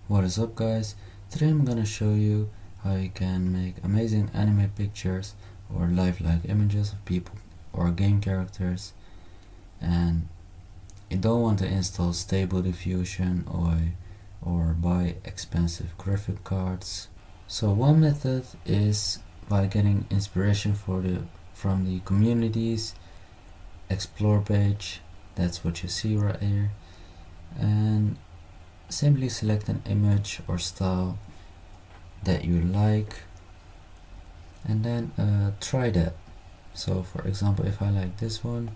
What is up, guys? Today I'm gonna show you how you can make amazing anime pictures or lifelike images of people or game characters, and you don't want to install Stable Diffusion or buy expensive graphic cards. So one method is by getting inspiration from the communities explore page. That's what you see right here, and simply select an image or style that you like and then try that. So for example, if I like this one,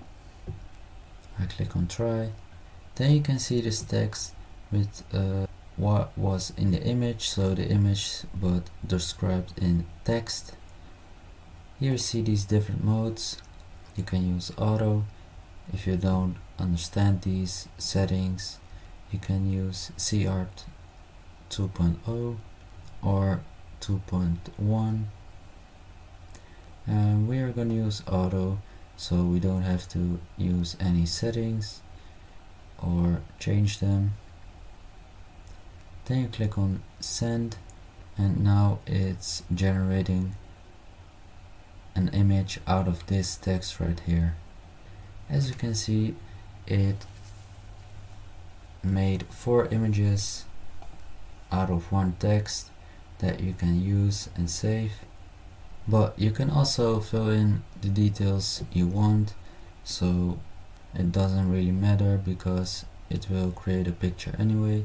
I click on try, then you can see this text with what was in the image, so the image but described in text. Here you see these different modes. You can use auto. If you don't understand these settings, you can use CART 2.0 or 2.1, and we are going to use auto, so we don't have to use any settings or change them. Then you click on send, and now it's generating an image out of this text right here. As you can see, it made 4 images out of one text that you can use and save, but you can also fill in the details you want, so it doesn't really matter because it will create a picture anyway.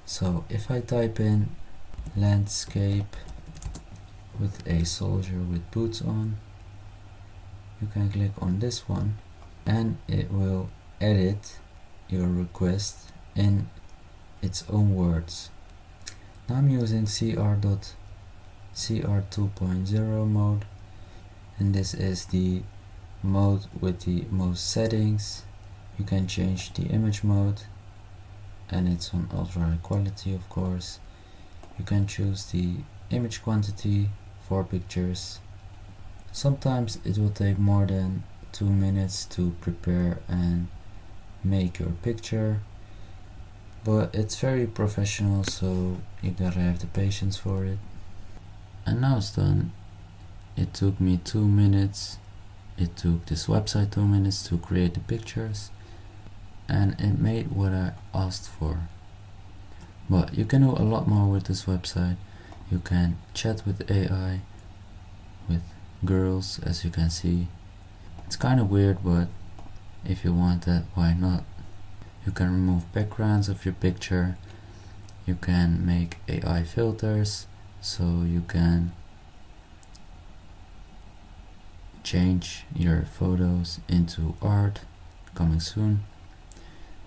So if I type in landscape with a soldier with boots on, you can click on this one and it will edit your request in its own words. Now I'm using CR 2.0 mode, and this is the mode with the most settings. You can change the image mode, and it's on ultra high quality, of course. You can choose the image quantity for pictures. Sometimes it will take more than 2 minutes to prepare and make your picture, but it's very professional, so you gotta have the patience for it. And now it's done. It took me 2 minutes. It took this website 2 minutes to create the pictures, and it made what I asked for. But you can do a lot more with this website. You can chat with AI, with girls, as you can see. It's kind of weird, but if you want that, why not? You can remove backgrounds of your picture. You can make AI filters, so you can change your photos into art. Coming soon.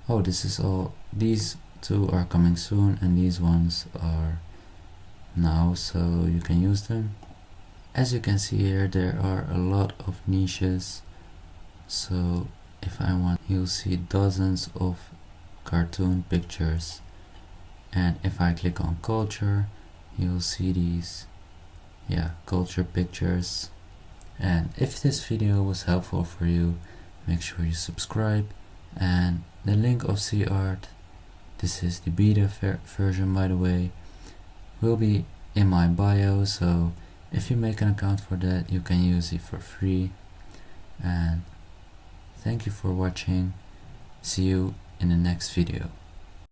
Oh, these two are coming soon, and these ones are now, so you can use them. As you can see here, there are a lot of niches, so if I want, you'll see dozens of cartoon pictures, and if I click on culture, you'll see these culture pictures. And if this video was helpful for you, make sure you subscribe, and the link of CART, this is the beta version by the way, will be in my bio, so if you make an account for that, you can use it for free. And thank you for watching. See you in the next video.